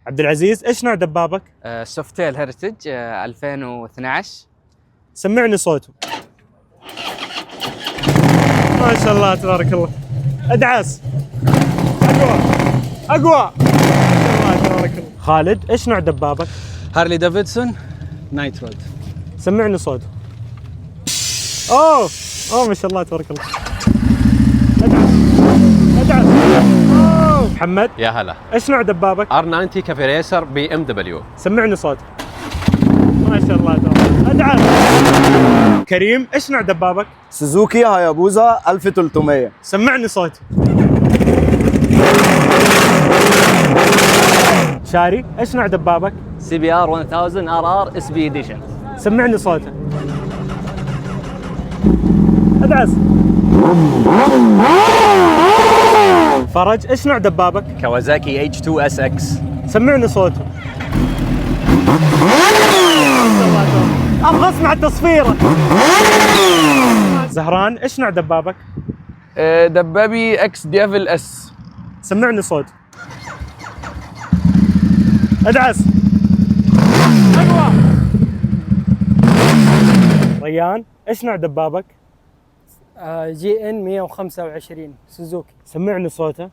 عبد العزيز، ايش نوع دبابك؟ سوفتيل هيرتج 2012. سمعني صوته. ما شاء الله تبارك الله. ادعس. اقوى اقوى. ما شاء الله تبارك الله. خالد، ايش نوع دبابك؟ هارلي دافيدسون نايت رود. سمعني صوته. اوه ما شاء الله تبارك الله. ادعس ادعس. أوه. محمد، يا هلا. ايش نوع دبابك؟ R90 كافي ريسر BMW. سمعني صوته. ما شاء الله تبارك الله. ادعس. كريم، ايش نوع دبابك؟ سوزوكي هايابوزا 1300. سمعني صوته. شاري، ايش نوع دبابك؟ CBR 1000 RR SB Edition. سمعني صوته. ادعس. فرج، ايش نوع دبابك؟ كawasaki H2SX. سمعني صوته. ابغى اسمع التصفيره. زهران، ايش نوع دبابك؟ دبابي اكس ديفل اس. سمعني صوته. ادعس. اقوى. ريان، ايش نوع دبابك؟ GN 125 سوزوكي. سمعني صوته.